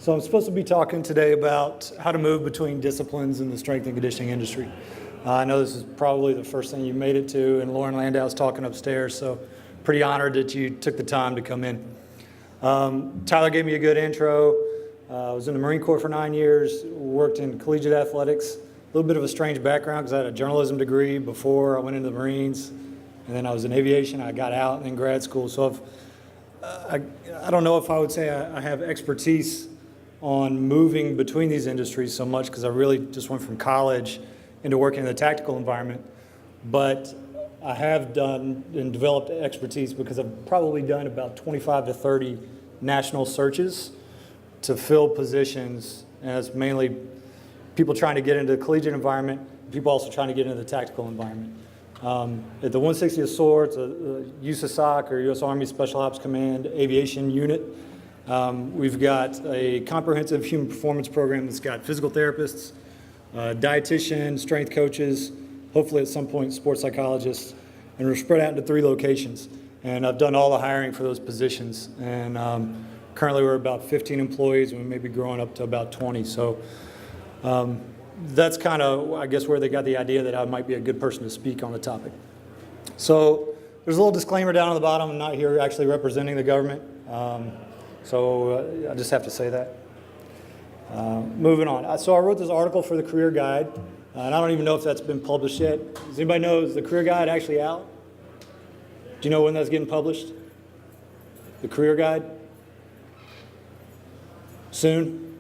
So I'm supposed to be talking today about how to move between disciplines in the strength and conditioning industry. I know this is probably the first thing you made it to, and Lauren Landau's talking upstairs, so pretty honored that you took the time to come in. Tyler gave me a good intro. I was in the Marine Corps for 9 years, worked in collegiate athletics. A little bit of a strange background because I had a journalism degree before I went into the Marines, and then I was in aviation. I got out and in grad school, so I don't know if I would say I have expertise on moving between these industries so much because I really just went from college into working in the tactical environment. But I have done and developed expertise because I've probably done about 25 to 30 national searches to fill positions, and it's mainly people trying to get into the collegiate environment, people also trying to get into the tactical environment. At the 160th Swords, TSAC or U.S. Army Special Ops Command Aviation Unit, we've got a comprehensive human performance program that's got physical therapists, dietitians, strength coaches, hopefully at some point sports psychologists, and we're spread out into 3 locations. And I've done all the hiring for those positions. And currently we're about 15 employees, and we may be growing up to about 20. So that's kind of, I guess, where they got the idea that I might be a good person to speak on the topic. So there's a little disclaimer down on the bottom. I'm not here actually representing the government. So I just have to say that. Moving on. So I wrote this article for the Career Guide, and I don't even know if that's been published yet. Does anybody know, is the Career Guide actually out? Do you know when that's getting published? The Career Guide? Soon?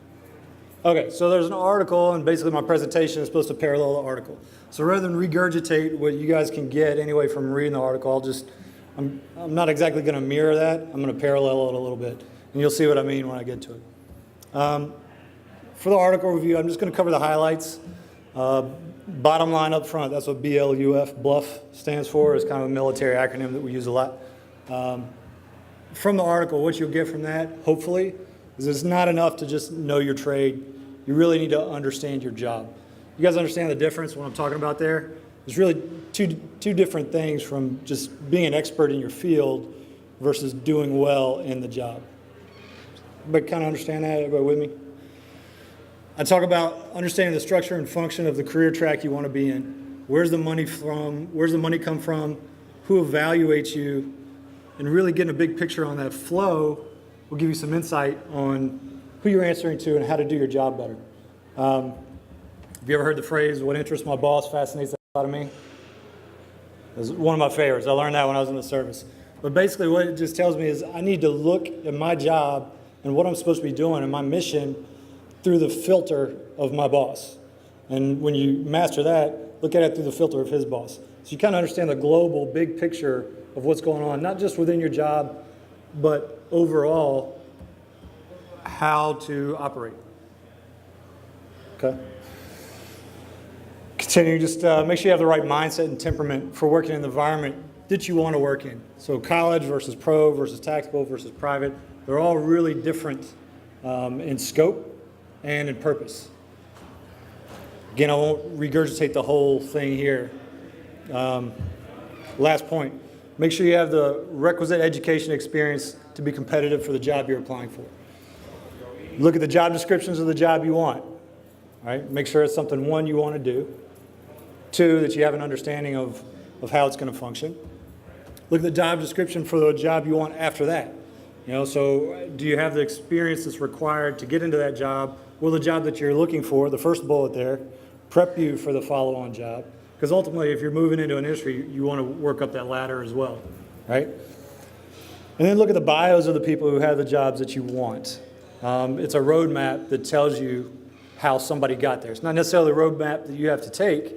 Okay, so there's an article, and basically my presentation is supposed to parallel the article. So rather than regurgitate what you guys can get anyway from reading the article, I'm not exactly going to mirror that. I'm going to parallel it a little bit, and you'll see what I mean when I get to it. For the article review, I'm just going to cover the highlights. Bottom line up front, that's what BLUF stands for. It's kind of a military acronym that we use a lot. From the article, what you'll get from that, hopefully, is it's not enough to just know your trade. You really need to understand your job. You guys understand the difference what I'm talking about there? There's really two different things from just being an expert in your field versus doing well in the job. But kind of understand that? Everybody with me? I talk about understanding the structure and function of the career track you want to be in. Where's the money from? Where's the money come from? Who evaluates you? And really getting a big picture on that flow will give you some insight on who you're answering to and how to do your job better. Have you ever heard the phrase, what interests my boss fascinates the hell out of me? It's one of my favorites. I learned that when I was in the service. But basically what it just tells me is I need to look at my job and what I'm supposed to be doing and my mission through the filter of my boss. And when you master that, look at it through the filter of his boss. So you kind of understand the global big picture of what's going on, not just within your job, but overall, how to operate. Okay? Continue, just make sure you have the right mindset and temperament for working in the environment that you want to work in. So college versus pro versus tactical versus private, they're all really different in scope and in purpose. Again, I won't regurgitate the whole thing here. Last point, make sure you have the requisite education experience to be competitive for the job you're applying for. Look at the job descriptions of the job you want. Right? Make sure it's something, 1, you want to do. 2, that you have an understanding of how it's going to function. Look at the job description for the job you want after that. You know, so do you have the experience that's required to get into that job? Will the job that you're looking for, the first bullet there, prep you for the follow-on job? Because ultimately, if you're moving into an industry, you want to work up that ladder as well, right? And then look at the bios of the people who have the jobs that you want. It's a roadmap that tells you how somebody got there. It's not necessarily a roadmap that you have to take,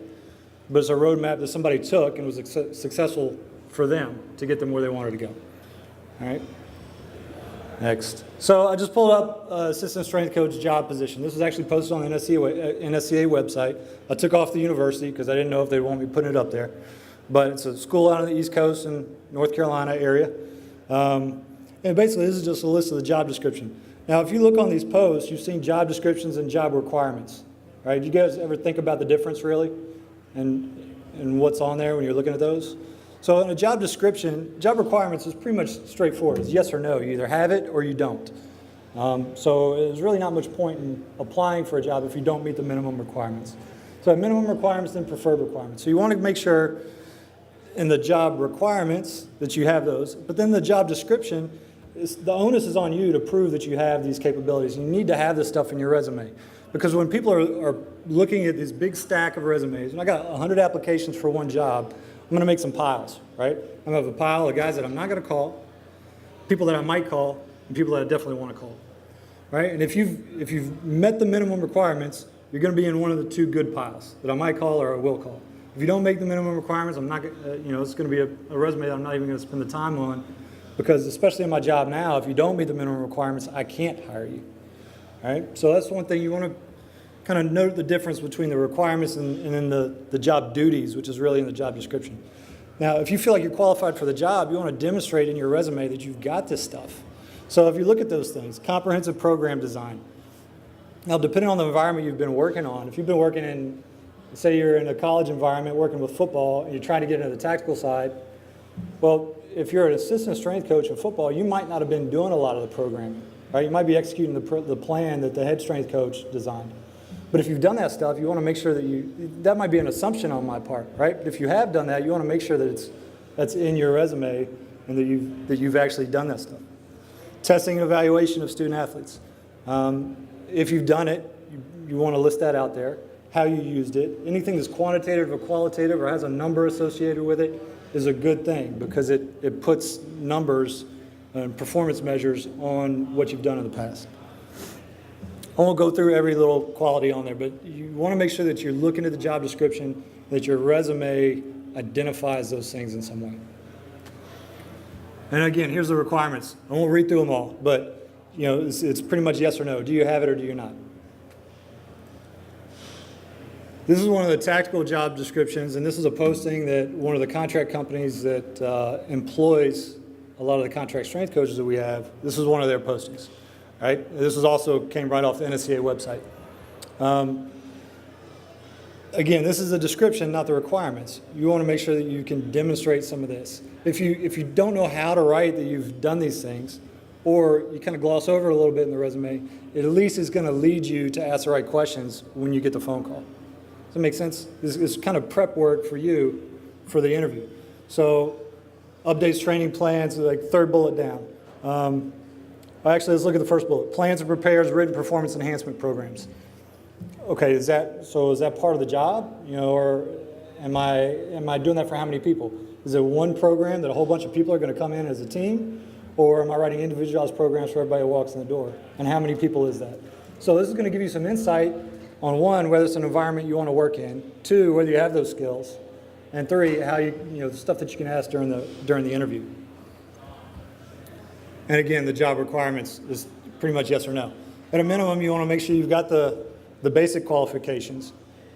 but it's a roadmap that somebody took and was successful for them to get them where they wanted to go, all right? Next. So I just pulled up assistant strength coach job position. This was actually posted on the NSCA website. I took off the university because I didn't know if they'd want me putting it up there. But it's a school out on the East Coast in North Carolina area. And basically this is just a list of the job description. Now if you look on these posts, you've seen job descriptions and job requirements. Right? You guys ever think about the difference really? And what's on there when you're looking at those? So in a job description, job requirements is pretty much straightforward. It's yes or no. You either have it or you don't. So there's really not much point in applying for a job if you don't meet the minimum requirements. So minimum requirements, then preferred requirements. So you want to make sure in the job requirements that you have those, but then the job description, the onus is on you to prove that you have these capabilities. You need to have this stuff in your resume. Because when people are looking at this big stack of resumes, and I got 100 applications for one job, I'm going to make some piles, right? I'm going to have a pile of guys that I'm not going to call, people that I might call, and people that I definitely want to call, right? And if you've met the minimum requirements, you're going to be in one of the two good piles that I might call or I will call. If you don't make the minimum requirements, I'm not, it's going to be a resume that I'm not even going to spend the time on, because especially in my job now, if you don't meet the minimum requirements, I can't hire you. All right? So that's one thing you want to kind of note the difference between the requirements and then the job duties, which is really in the job description. Now, if you feel like you're qualified for the job, you want to demonstrate in your resume that you've got this stuff. So if you look at those things, comprehensive program design. Now, depending on the environment you've been working on, if you've been working in, say you're in a college environment working with football and you're trying to get into the tactical side, well, if you're an assistant strength coach in football, you might not have been doing a lot of the programming, right? You might be executing the plan that the head strength coach designed. But if you've done that stuff, you want to make sure that that might be an assumption on my part, right? But if you have done that, you want to make sure that that's in your resume and that you've actually done that stuff. Testing and evaluation of student athletes. If you've done it, you want to list that out there, how you used it. Anything that's quantitative or qualitative or has a number associated with it is a good thing, because it puts numbers and performance measures on what you've done in the past. I won't go through every little quality on there, but you want to make sure that you're looking at the job description, that your resume identifies those things in some way. And again, here's the requirements. I won't read through them all, but it's pretty much yes or no. Do you have it or do you not? This is one of the tactical job descriptions, and this is a posting that one of the contract companies that employs a lot of the contract strength coaches that we have, this is one of their postings. Right? This came right off the NSCA website. Again, this is a description, not the requirements. You want to make sure that you can demonstrate some of this. If you don't know how to write that you've done these things, or you kind of gloss over it a little bit in the resume, it at least is going to lead you to ask the right questions when you get the phone call. Does that make sense? This is kind of prep work for you for the interview. So, updates, training plans, like third bullet down. Actually, let's look at the first bullet. Plans and prepares written performance enhancement programs. Okay, is that part of the job? Or am I doing that for how many people? Is it one program that a whole bunch of people are going to come in as a team? Or am I writing individualized programs for everybody who walks in the door? And how many people is that? So this is going to give you some insight on, one, whether it's an environment you want to work in, two, whether you have those skills, and three, how the stuff that you can ask during the interview. And again, the job requirements is pretty much yes or no. At a minimum, you want to make sure you've got the basic qualifications.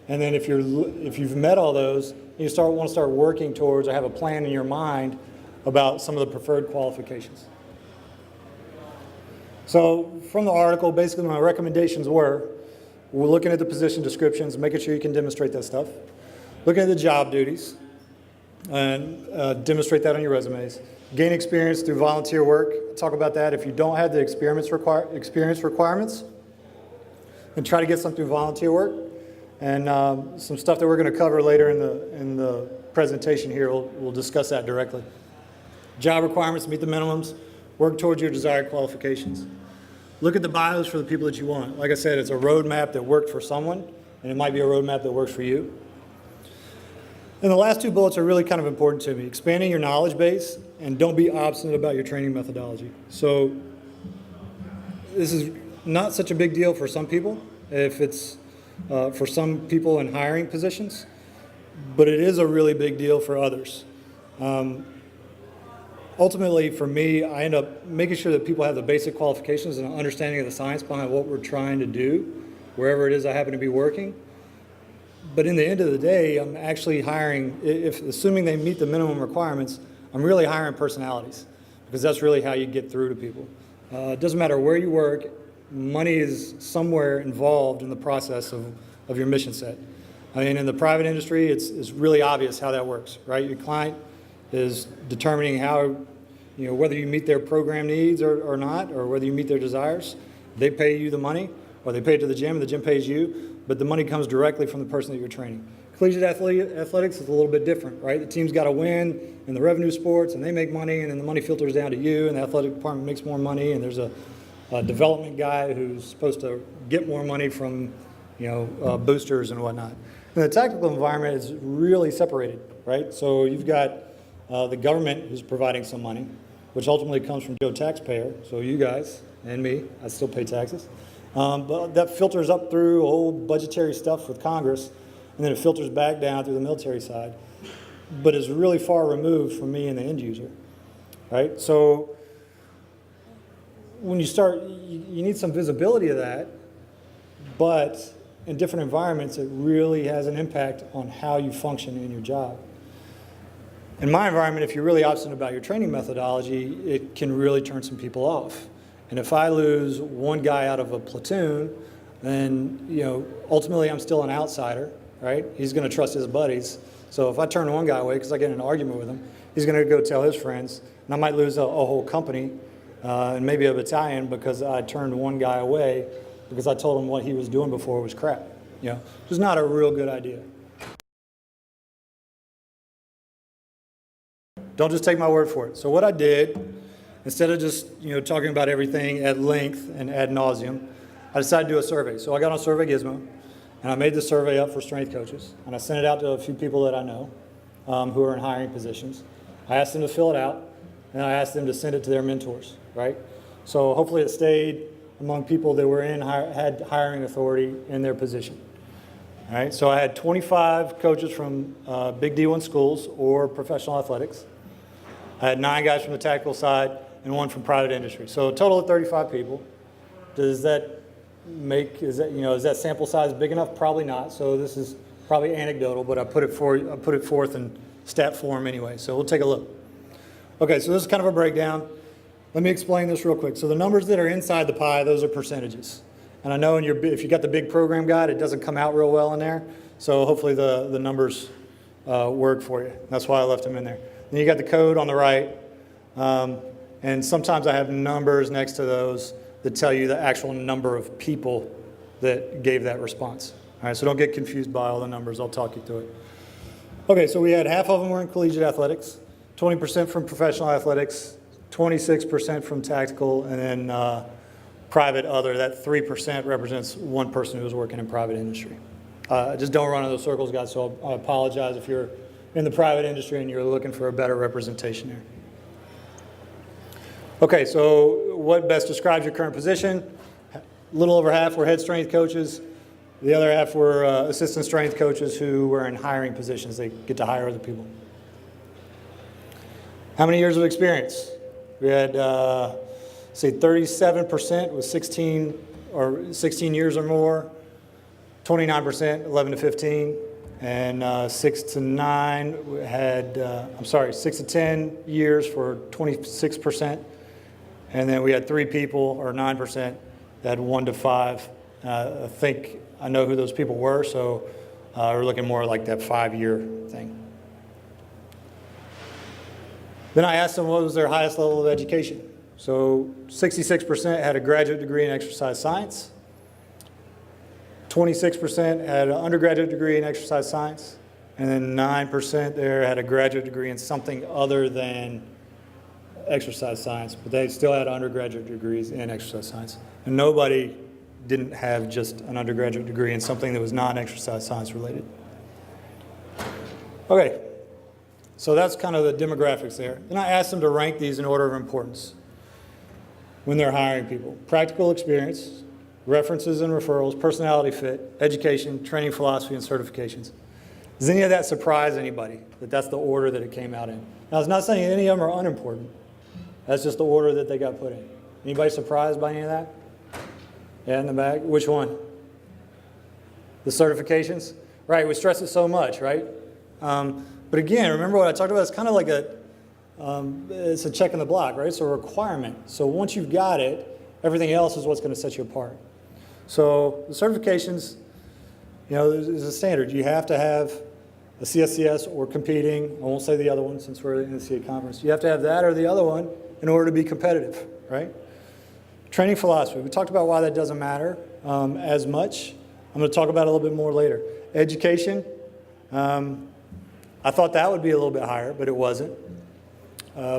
And then if you've met all those, you want to start working towards or have a plan in your mind about some of the preferred qualifications. So from the article, basically my recommendations we're looking at the position descriptions, making sure you can demonstrate that stuff. Looking at the job duties and demonstrate that on your resumes. Gain experience through volunteer work. Talk about that. If you don't have the experience requirements, then try to get some through volunteer work. And some stuff that we're going to cover later in the presentation here, we'll discuss that directly. Job requirements, meet the minimums. Work towards your desired qualifications. Look at the bios for the people that you want. Like I said, it's a roadmap that worked for someone, and it might be a roadmap that works for you. And the last two bullets are really kind of important to me. Expanding your knowledge base, and don't be obstinate about your training methodology. So this is not such a big deal for some people, if it's for some people in hiring positions, but it is a really big deal for others. Ultimately, for me, I end up making sure that people have the basic qualifications and an understanding of the science behind what we're trying to do, wherever it is I happen to be working. But in the end of the day, I'm actually hiring, assuming they meet the minimum requirements, I'm really hiring personalities, because that's really how you get through to people. It doesn't matter where you work, money is somewhere involved in the process of your mission set. I mean, in the private industry, it's really obvious how that works, right? Your client is determining how, whether you meet their program needs or not, or whether you meet their desires. They pay you the money, or they pay it to the gym, and the gym pays you, but the money comes directly from the person that you're training. Collegiate athletics is a little bit different, right? The team's got to win in the revenue sports, and they make money, and then the money filters down to you, and the athletic department makes more money, and there's a development guy who's supposed to get more money from, boosters and whatnot. And the tactical environment is really separated, right? So you've got the government who's providing some money, which ultimately comes from Joe taxpayer, so you guys and me, I still pay taxes. But that filters up through old budgetary stuff with Congress, and then it filters back down through the military side, but is really far removed from me and the end user, right? So when you start, you need some visibility of that, but in different environments, it really has an impact on how you function in your job. In my environment, if you're really obstinate about your training methodology, it can really turn some people off. And if I lose one guy out of a platoon, then ultimately I'm still an outsider, right? He's going to trust his buddies. So if I turn one guy away because I get in an argument with him, he's going to go tell his friends, and I might lose a whole company and maybe a battalion because I turned one guy away because I told him what he was doing before was crap. It's not a real good idea. Don't just take my word for it. So what I did, instead of just talking about everything at length and ad nauseum, I decided to do a survey. So I got on Survey Gizmo, and I made the survey up for strength coaches, and I sent it out to a few people that I know who are in hiring positions. I asked them to fill it out, and I asked them to send it to their mentors, right? So hopefully it stayed among people that were had hiring authority in their position. All right, so I had 25 coaches from big D1 schools or professional athletics. I had 9 guys from the tactical side and 1 from private industry. So a total of 35 people. Does that is that sample size big enough? Probably not. So this is probably anecdotal, but I put it forth in stat form anyway. So we'll take a look. Okay, so this is kind of a breakdown. Let me explain this real quick. So the numbers that are inside the pie, those are percentages. And I know if you got the big program guide, it doesn't come out real well in there. So hopefully the numbers work for you. That's why I left them in there. Then you got the code on the right. And sometimes I have numbers next to those that tell you the actual number of people that gave that response. All right, so don't get confused by all the numbers. I'll talk you through it. Okay, so we had half of them were in collegiate athletics, 20% from professional athletics, 26% from tactical, and then private other. That 3% represents one person who was working in private industry. Just don't run in those circles, guys, so I apologize if you're in the private industry and you're looking for a better representation there. Okay, so what best describes your current position? A little over half were head strength coaches. The other half were assistant strength coaches who were in hiring positions. They get to hire other people. How many years of experience? We had, say, 37% was 16 years or more, 29%, 11 to 15, and 6 to 9 had, 6 to 10 years for 26%, and then we had 3 people, or 9%, that had 1 to 5. I think I know who those people were, so we're looking more like that 5-year thing. Then I asked them what was their highest level of education. So 66% had a graduate degree in exercise science, 26% had an undergraduate degree in exercise science, and then 9% there had a graduate degree in something other than exercise science, but they still had undergraduate degrees in exercise science. And nobody didn't have just an undergraduate degree in something that was non-exercise science related. Okay, so that's kind of the demographics there. Then I asked them to rank these in order of importance when they're hiring people. Practical experience, references and referrals, personality fit, education, training philosophy, and certifications. Does any of that surprise anybody, that that's the order that it came out in? Now, it's not saying any of them are unimportant. That's just the order that they got put in. Anybody surprised by any of that? Yeah, in the back. Which one? The certifications? Right, we stress it so much, right? But again, remember what I talked about? It's kind of like it's a check in the block, right? It's a requirement. So once you've got it, everything else is what's going to set you apart. So the certifications, is a standard. You have to have a CSCS or competing. I won't say the other one since we're at the NSCA conference. You have to have that or the other one in order to be competitive, right? Training philosophy. We talked about why that doesn't matter as much. I'm going to talk about it a little bit more later. Education. I thought that would be a little bit higher, but it wasn't.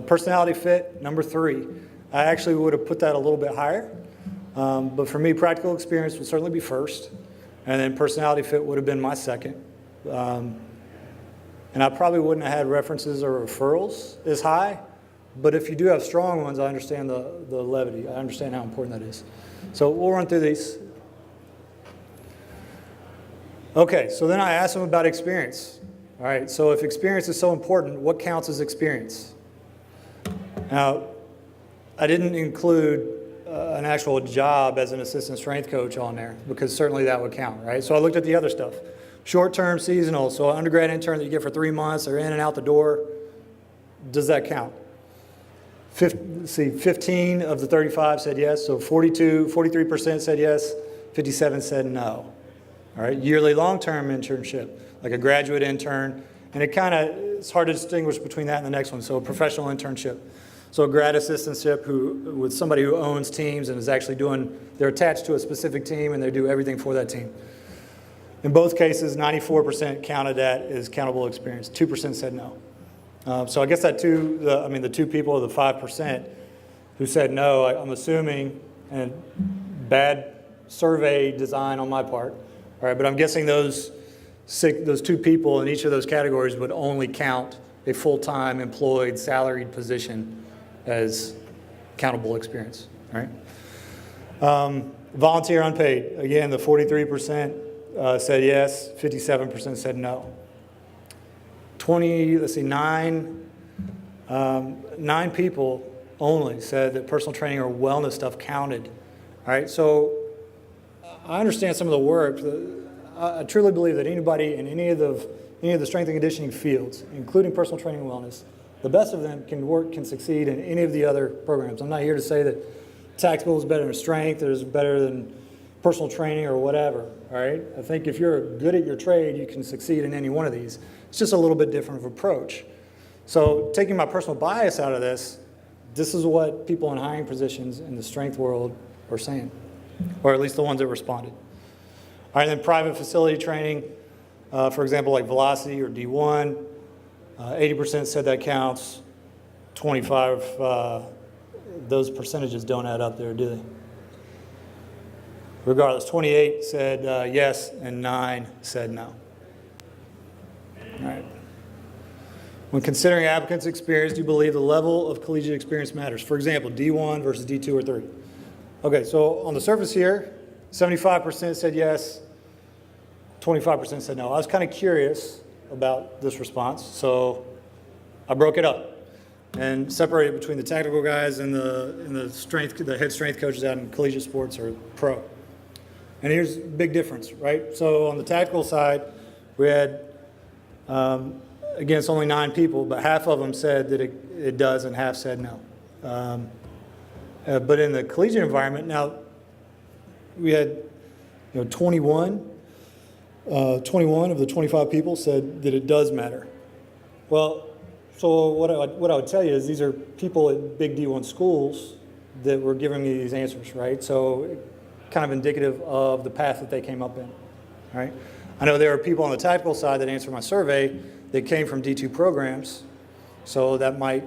Personality fit, number 3. I actually would have put that a little bit higher. But for me, practical experience would certainly be first. And then personality fit would have been my second. And I probably wouldn't have had references or referrals as high. But if you do have strong ones, I understand the levity. I understand how important that is. So we'll run through these. Okay, so then I asked them about experience. All right, so if experience is so important, what counts as experience? Now, I didn't include an actual job as an assistant strength coach on there because certainly that would count, right? So I looked at the other stuff. Short-term, seasonal, so an undergrad intern that you get for 3 months, they're in and out the door. Does that count? 15 of the 35 said yes, so 43% said yes, 57 said no. All right, yearly long-term internship, like a graduate intern, and it's hard to distinguish between that and the next one, so a professional internship. So a grad assistantship with somebody who owns teams and is actually they're attached to a specific team and they do everything for that team. In both cases, 94% counted that as countable experience. 2% said no. So I guess the 2 people of the 5% who said no, I'm assuming, and bad survey design on my part, all right, but I'm guessing those 2 people in each of those categories would only count a full-time employed salaried position as countable experience, all right? Volunteer unpaid, again, the 43% said yes, 57% said no. 9 people only said that personal training or wellness stuff counted, all right? So I understand some of the work. I truly believe that anybody in any of the strength and conditioning fields, including personal training and wellness, the best of them can succeed in any of the other programs. I'm not here to say that tactical is better than strength or is better than personal training or whatever, all right? I think if you're good at your trade, you can succeed in any one of these. It's just a little bit different of approach. So taking my personal bias out of this is what people in hiring positions in the strength world are saying, or at least the ones that responded. All right, then private facility training, for example, like velocity or D1, 80% said that counts. 25, those percentages don't add up there, do they? Regardless, 28 said yes, and 9 said no. All right. When considering applicants' experience, do you believe the level of collegiate experience matters? For example, D1 versus D2 or 3. Okay, so on the surface here, 75% said yes, 25% said no. I was kind of curious about this response, so I broke it up and separated between the tactical guys and the head strength coaches out in collegiate sports or pro. And here's a big difference, right? So on the tactical side, we had, again, it's only 9 people, but half of them said that it does and half said no. But in the collegiate environment, now we had 21 of the 25 people said that it does matter. Well, so what I would tell you is these are people at big D1 schools that were giving me these answers, right? So kind of indicative of the path that they came up in, right? I know there are people on the tactical side that answered my survey that came from D2 programs, so that might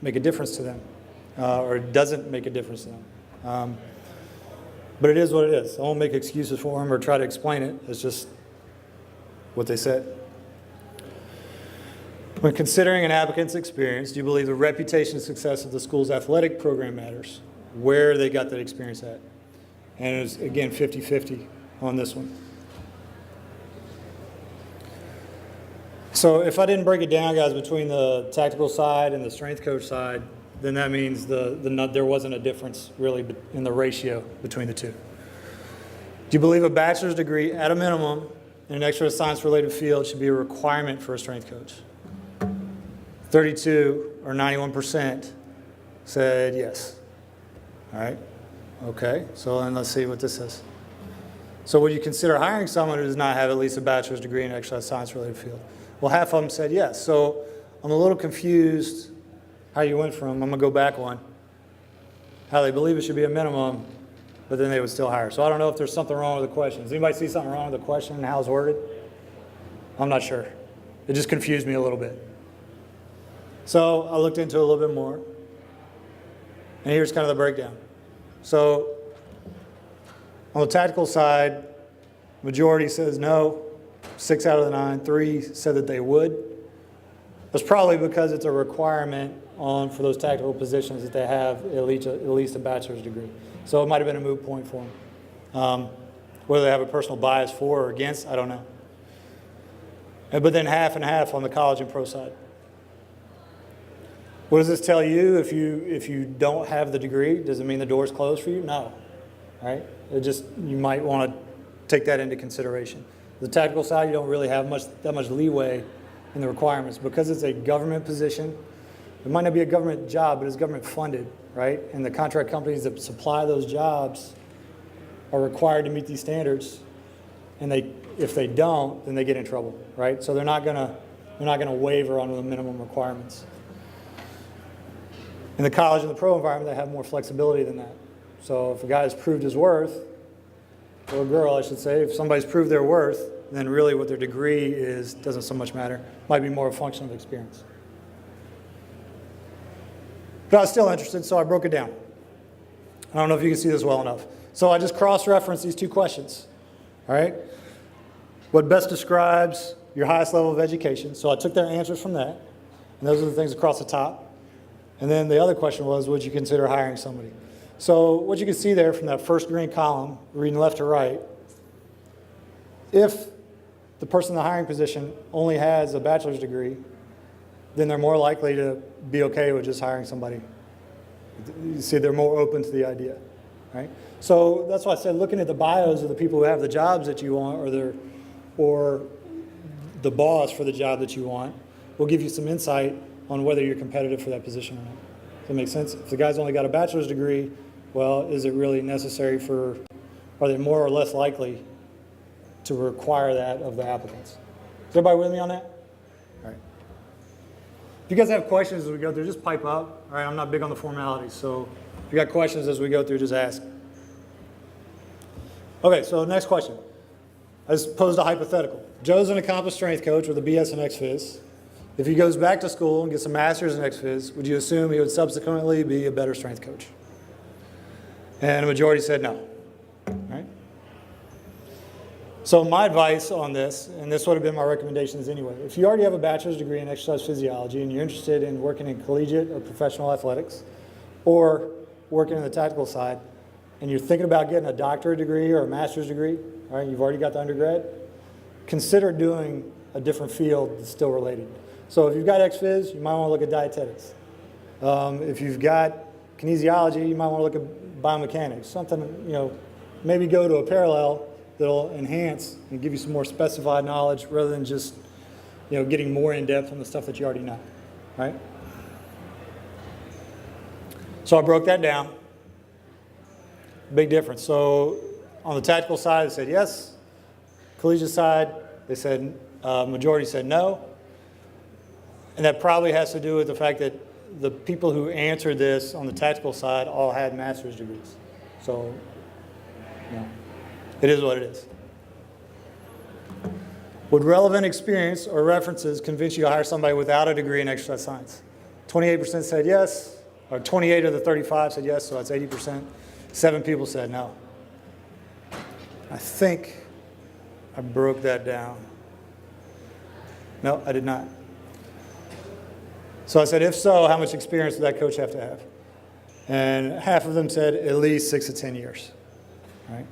make a difference to them, or it doesn't make a difference to them. But it is what it is. I won't make excuses for them or try to explain it. It's just what they said. When considering an applicant's experience, do you believe the reputation and success of the school's athletic program matters? Where they got that experience at? And it was, again, 50-50 on this one. So if I didn't break it down, guys, between the tactical side and the strength coach side, then that means there wasn't a difference really in the ratio between the two. Do you believe a bachelor's degree, at a minimum, in an extra science-related field should be a requirement for a strength coach? 32 or 91% said yes. All right. Okay, so then let's see what this says. So would you consider hiring someone who does not have at least a bachelor's degree in an exercise science-related field? Well, half of them said yes. So I'm a little confused how you went from, I'm going to go back one. how they believe it should be a minimum, but then they would still hire. So I don't know if there's something wrong with the question. Does anybody see something wrong with the question and how it's worded? I'm not sure. It just confused me a little bit. So I looked into it a little bit more. And here's kind of the breakdown. So on the tactical side, majority says no. 6 out of the 9. 3 said that they would. That's probably because it's a requirement for those tactical positions that they have at least a bachelor's degree. So it might have been a moot point for them. Whether they have a personal bias for or against, I don't know. But then half and half on the college and pro side. What does this tell you? If you don't have the degree, does it mean the door's closed for you? No. Right? You might want to take that into consideration. The tactical side, you don't really have that much leeway in the requirements because it's a government position. It might not be a government job, but it's government funded, right? And the contract companies that supply those jobs are required to meet these standards, and if they don't, then they get in trouble, right? So they're not gonna waiver on the minimum requirements. In the college and the pro environment, they have more flexibility than that. So if a guy has proved his worth, or a girl, I should say, if somebody's proved their worth, then really what their degree is doesn't so much matter. Might be more a function of experience. But I was still interested, so I broke it down. I don't know if you can see this well enough. So I just cross-referenced these two questions, all right? What best describes your highest level of education? So I took their answers from that, and those are the things across the top. And then the other question was, would you consider hiring somebody? So what you can see there from that first green column, reading left to right, if the person in the hiring position only has a bachelor's degree, then they're more likely to be okay with just hiring somebody. You see, they're more open to the idea, right? So that's why I said looking at the bios of the people who have the jobs that you want or the boss for the job that you want will give you some insight on whether you're competitive for that position or not. Does that make sense? If the guy's only got a bachelor's degree, well, is it really necessary are they more or less likely to require that of the applicants? Is everybody with me on that? All right. If you guys have questions as we go through, just pipe up. All right, I'm not big on the formalities, so if you got questions as we go through, just ask. Okay, so next question. I just posed a hypothetical. Joe's an accomplished strength coach with a BS in XPhys. If he goes back to school and gets a master's in XPhys, would you assume he would subsequently be a better strength coach? And a majority said no. Right? So my advice on this, and this would have been my recommendations anyway, if you already have a bachelor's degree in exercise physiology and you're interested in working in collegiate or professional athletics or working in the tactical side, and you're thinking about getting a doctorate degree or a master's degree, all right, you've already got the undergrad, consider doing a different field that's still related. So if you've got XPhys, you might want to look at dietetics. If you've got kinesiology, you might want to look at biomechanics. Something, maybe go to a parallel that'll enhance and give you some more specified knowledge rather than just, getting more in depth on the stuff that you already know, right? So I broke that down. Big difference. So on the tactical side, they said yes. Collegiate side, they said, majority said no. And that probably has to do with the fact that the people who answered this on the tactical side all had master's degrees. So, it is what it is. Would relevant experience or references convince you to hire somebody without a degree in exercise science? 28% said yes, or 28 of the 35 said yes, so that's 80%. 7 people said no. I think I broke that down. No, I did not. So I said, if so, how much experience does that coach have to have? And half of them said at least 6 to 10 years, right?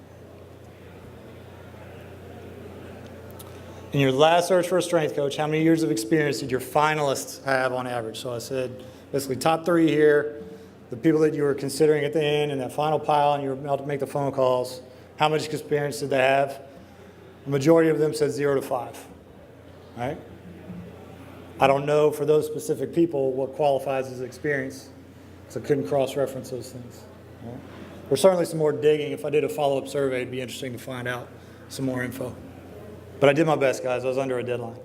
In your last search for a strength coach, how many years of experience did your finalists have on average? So I said, basically top 3 here, the people that you were considering at the end in that final pile and you were about to make the phone calls, how much experience did they have? The majority of them said 0 to 5, right? I don't know for those specific people what qualifies as experience, so I couldn't cross-reference those things. Right? There's certainly some more digging. If I did a follow-up survey, it'd be interesting to find out some more info. But I did my best, guys. I was under a deadline.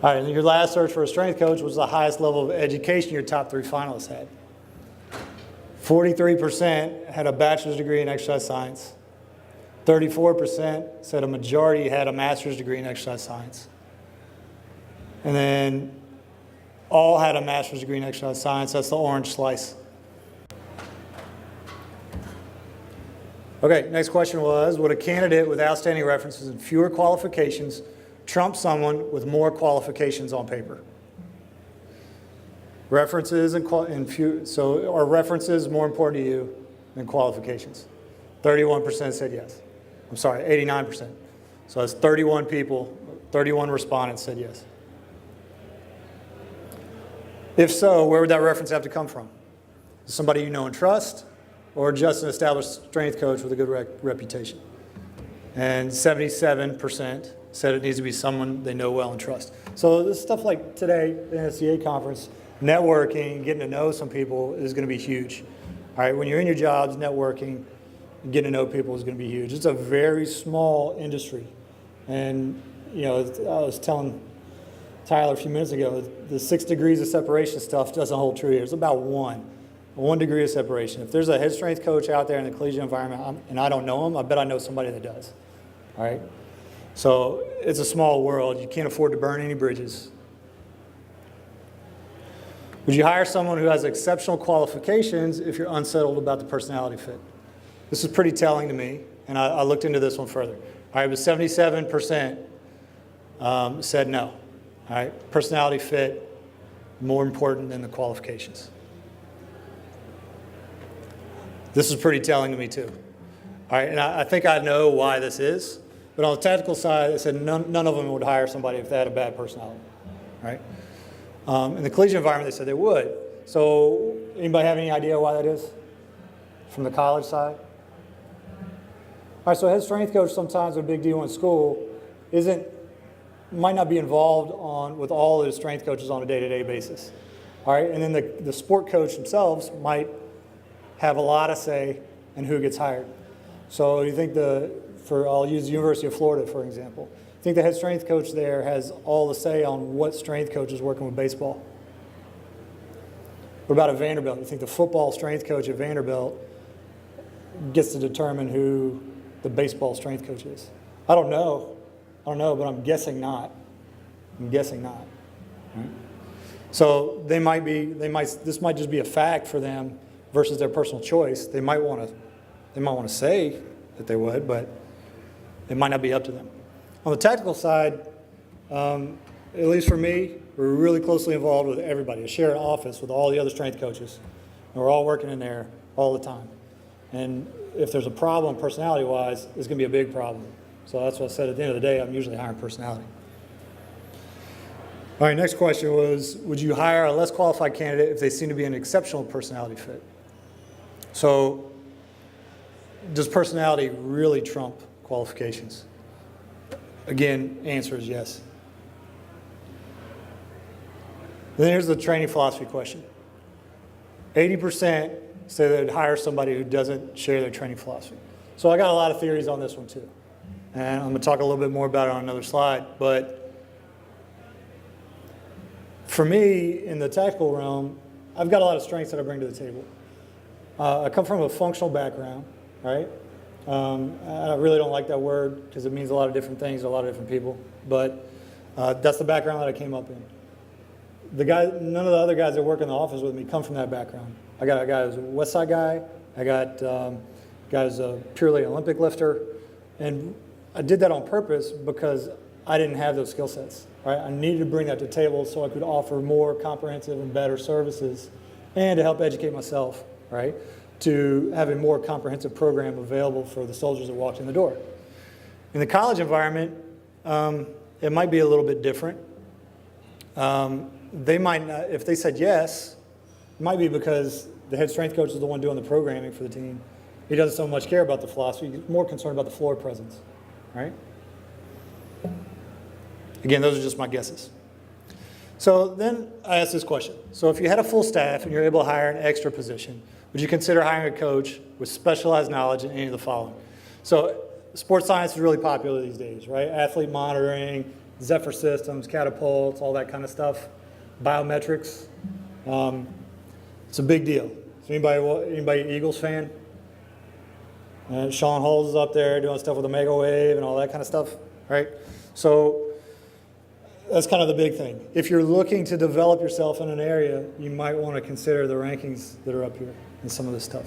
All right, and your last search for a strength coach was the highest level of education your top 3 finalists had. 43% had a bachelor's degree in exercise science. 34% said a majority had a master's degree in exercise science. And then all had a master's degree in exercise science. That's the orange slice. Okay, next question was, would a candidate with outstanding references and fewer qualifications trump someone with more qualifications on paper? References so are references more important to you than qualifications? 31% said yes. I'm sorry, 89%. So that's 31 people, 31 respondents said yes. If so, where would that reference have to come from? Somebody you know and trust, or just an established strength coach with a good reputation? And 77% said it needs to be someone they know well and trust. So this stuff like today, the NSCA conference, networking, getting to know some people is going to be huge. All right, when you're in your jobs, networking, getting to know people is going to be huge. It's a very small industry. And, you know, I was telling Tyler a few minutes ago, the 6 degrees of separation stuff doesn't hold true here. It's about 1 degree of separation. If there's a head strength coach out there in the collegiate environment and I don't know him, I bet I know somebody that does. All right? So it's a small world. You can't afford to burn any bridges. Would you hire someone who has exceptional qualifications if you're unsettled about the personality fit? This is pretty telling to me, and I looked into this one further. All right, but 77% said no. All right, personality fit, more important than the qualifications. This is pretty telling to me too. All right, and I think I know why this is, but on the tactical side, it said none of them would hire somebody if they had a bad personality. All right. In the collegiate environment, they said they would. So anybody have any idea why that is from the college side? All right, so a head strength coach sometimes a big deal in school might not be involved with all the strength coaches on a day-to-day basis. All right, and then the sport coach themselves might have a lot of say in who gets hired. So you think I'll use the University of Florida, for example. I think the head strength coach there has all the say on what strength coach is working with baseball. What about at Vanderbilt? You think the football strength coach at Vanderbilt gets to determine who the baseball strength coach is? I don't know, but I'm guessing not. Right? So this might just be a fact for them versus their personal choice. They might want to say that they would, but it might not be up to them. On the tactical side, at least for me, we're really closely involved with everybody. I share an office with all the other strength coaches, and we're all working in there all the time. And if there's a problem personality-wise, it's going to be a big problem. So that's what I said at the end of the day, I'm usually hiring personality. All right, next question was, would you hire a less qualified candidate if they seem to be an exceptional personality fit? So does personality really trump qualifications? Again, answer is yes. Then here's the training philosophy question. 80% say they'd hire somebody who doesn't share their training philosophy. So I got a lot of theories on this one too. And I'm going to talk a little bit more about it on another slide. But for me, in the tactical realm, I've got a lot of strengths that I bring to the table. I come from a functional background, right? I really don't like that word because it means a lot of different things to a lot of different people. But that's the background that I came up in. None of the other guys that work in the office with me come from that background. I got a guy who's a West Side guy. I got a guy who's a purely Olympic lifter. And I did that on purpose because I didn't have those skill sets. Right? I needed to bring that to the table so I could offer more comprehensive and better services and to help educate myself, right? To have a more comprehensive program available for the soldiers that walked in the door. In the college environment, it might be a little bit different. They might not, if they said yes, it might be because the head strength coach is the one doing the programming for the team. He doesn't so much care about the philosophy, he's more concerned about the floor presence, right? Again, those are just my guesses. So then I asked this question. So if you had a full staff and you're able to hire an extra position, would you consider hiring a coach with specialized knowledge in any of the following? So sports science is really popular these days, right? Athlete monitoring, Zephyr systems, catapults, all that kind of stuff, biometrics. It's a big deal. Is anybody Eagles fan? Sean Halls is up there doing stuff with the Mega Wave and all that kind of stuff, right? So that's kind of the big thing. If you're looking to develop yourself in an area, you might want to consider the rankings that are up here and some of this stuff.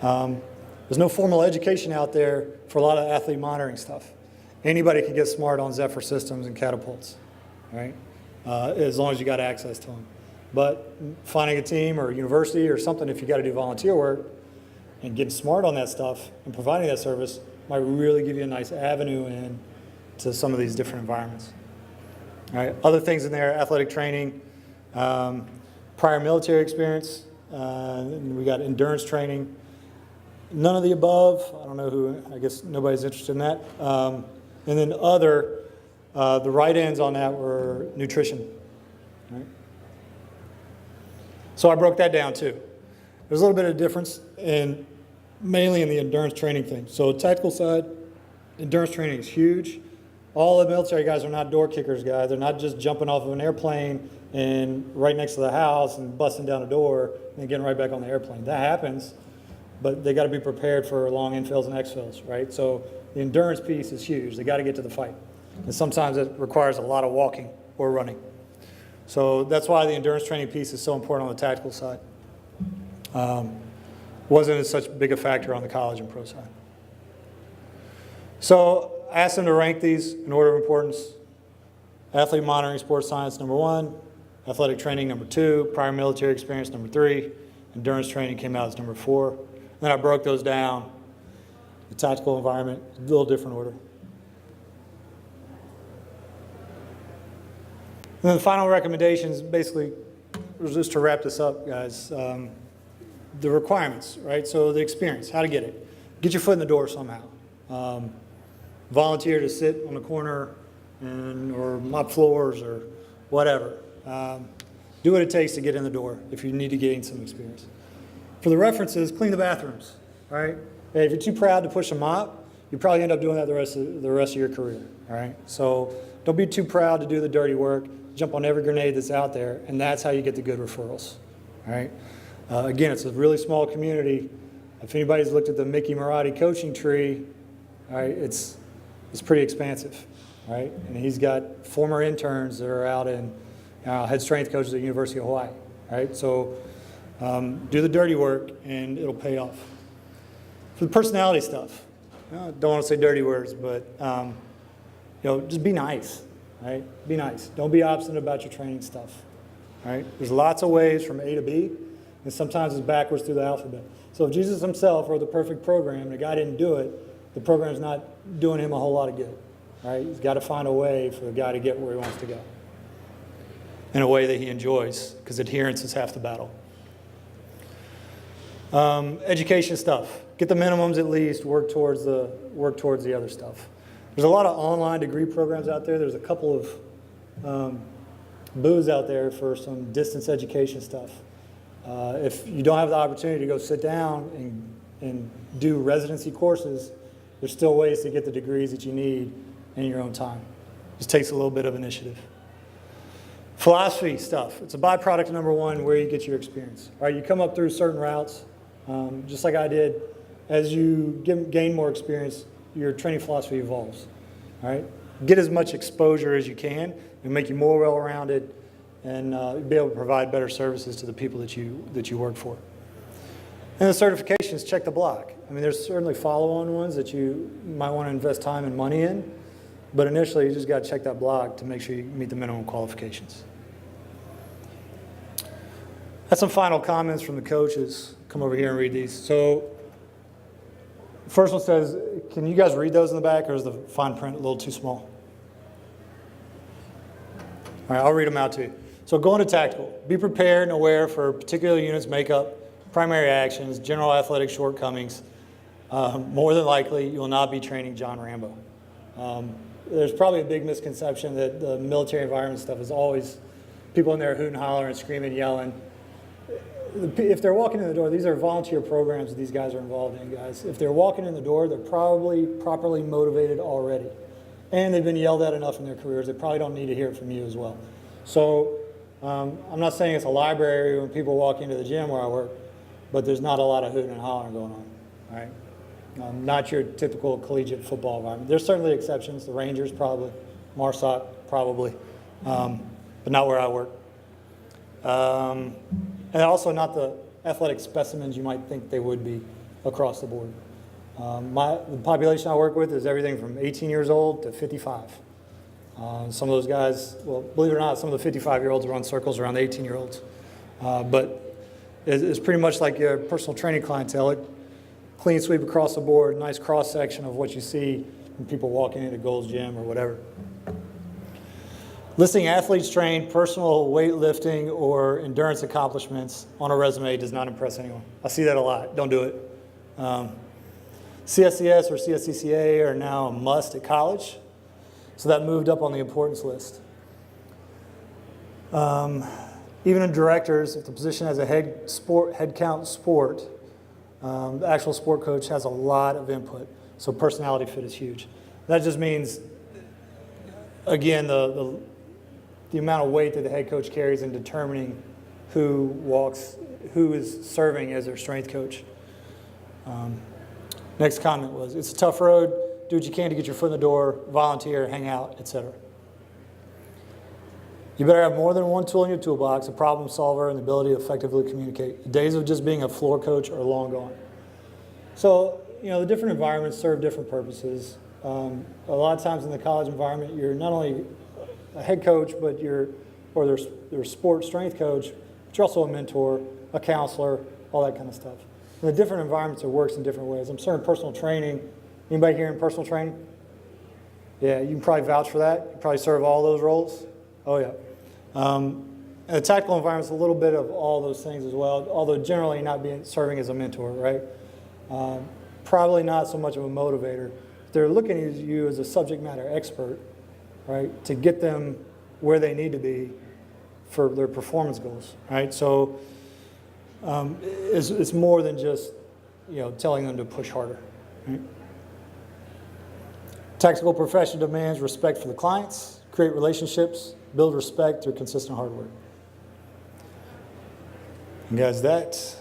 There's no formal education out there for a lot of athlete monitoring stuff. Anybody can get smart on Zephyr systems and catapults, right? As long as you got access to them. But finding a team or a university or something, if you got to do volunteer work, and getting smart on that stuff and providing that service might really give you a nice avenue in to some of these different environments. All right, other things in there, athletic training, prior military experience, we got endurance training. None of the above, I don't know who, I guess nobody's interested in that. And then other, the right ends on that were nutrition. Right? So I broke that down too. There's a little bit of difference mainly in the endurance training thing. So tactical side, endurance training is huge. All the military guys are not door kickers guys. They're not just jumping off of an airplane and right next to the house and busting down a door and then getting right back on the airplane. That happens, but they got to be prepared for long infills and exfills, right? So the endurance piece is huge. They got to get to the fight. And sometimes it requires a lot of walking or running. So that's why the endurance training piece is so important on the tactical side. Wasn't as such big a factor on the college and pro side. So I asked them to rank these in order of importance. Athlete monitoring, sports science, number 1. Athletic training, number 2. Prior military experience, number 3. Endurance training came out as number 4. Then I broke those down. The tactical environment, a little different order. And then the final recommendations, basically, was just to wrap this up, guys. The requirements, right? So the experience, how to get it. Get your foot in the door somehow. Volunteer to sit on the corner or mop floors or whatever. Do what it takes to get in the door if you need to gain some experience. For the references, clean the bathrooms, right? Hey, if you're too proud to push a mop, you probably end up doing that the rest of your career, all right? So don't be too proud to do the dirty work. Jump on every grenade that's out there, and that's how you get the good referrals, all right? Again, it's a really small community. If anybody's looked at the Mickey Marotti coaching tree, all right, it's pretty expansive, right? And he's got former interns that are out in head strength coaches at the University of Hawaii, right? So do the dirty work, and it'll pay off. For the personality stuff, don't want to say dirty words, but just be nice, right? Be nice. Don't be obstinate about your training stuff, right? There's lots of ways from A to B. And sometimes it's backwards through the alphabet. So if Jesus himself wrote the perfect program and the guy didn't do it, the program's not doing him a whole lot of good. Right? He's got to find a way for the guy to get where he wants to go. In a way that he enjoys, because adherence is half the battle. Education stuff. Get the minimums at least, work towards the other stuff. There's a lot of online degree programs out there. There's a couple of booths out there for some distance education stuff. If you don't have the opportunity to go sit down and do residency courses, there's still ways to get the degrees that you need in your own time. It just takes a little bit of initiative. Philosophy stuff. It's a byproduct of number 1, where you get your experience. All right, you come up through certain routes, just like I did. As you gain more experience, your training philosophy evolves. All right, get as much exposure as you can and make you more well-rounded, and be able to provide better services to the people that you work for. And the certifications, check the block. I mean, there's certainly follow-on ones that you might want to invest time and money in, but initially you just got to check that block to make sure you meet the minimum qualifications. That's some final comments from the coaches. Come over here and read these. So, first one says, can you guys read those in the back, or is the fine print a little too small? All right, I'll read them out to you. So going to tactical. Be prepared and aware for particular units' makeup, primary actions, general athletic shortcomings. More than likely, you will not be training John Rambo. There's probably a big misconception that the military environment stuff is always people in there hooting, hollering, screaming, yelling. If they're walking in the door, these are volunteer programs that these guys are involved in, guys. If they're walking in the door, they're probably properly motivated already. and they've been yelled at enough in their careers, they probably don't need to hear it from you as well. So I'm not saying it's a library when people walk into the gym where I work, but there's not a lot of hooting and hollering going on, all right? Not your typical collegiate football environment. There's certainly exceptions, the Rangers probably, MARSOC probably, but not where I work. And also not the athletic specimens you might think they would be across the board. The population I work with is everything from 18 years old to 55. Some of those guys, well, believe it or not, some of the 55-year-olds run circles around the 18-year-olds. But it's pretty much like your personal training clientele. Clean sweep across the board, nice cross-section of what you see when people walking into Gold's Gym or whatever. Listing athletes trained, personal weightlifting, or endurance accomplishments on a resume does not impress anyone. I see that a lot. Don't do it. CSCS or CSCCA are now a must at college, so that moved up on the importance list. Even in directors, if the position has a head count sport, the actual sport coach has a lot of input, so personality fit is huge. That just means, again, the amount of weight that the head coach carries in determining who is serving as their strength coach. Next comment was, it's a tough road, do what you can to get your foot in the door, volunteer, hang out, etc. You better have more than one tool in your toolbox, a problem solver, and the ability to effectively communicate. The days of just being a floor coach are long gone. So, the different environments serve different purposes. A lot of times in the college environment, you're not only a head coach, but or their sport strength coach, but you're also a mentor, a counselor, all that kind of stuff. In the different environments, it works in different ways. I'm certain personal training. Anybody here in personal training? Yeah, you can probably vouch for that. You probably serve all those roles. Oh, yeah. And the tactical environment is a little bit of all those things as well, although generally not serving as a mentor, right? Probably not so much of a motivator. They're looking at you as a subject matter expert, right, to get them where they need to be for their performance goals, right? So it's more than just, telling them to push harder, right? Tactical profession demands respect for the clients, create relationships, build respect through consistent hard work. And guys, that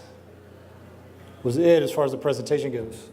was it as far as the presentation goes.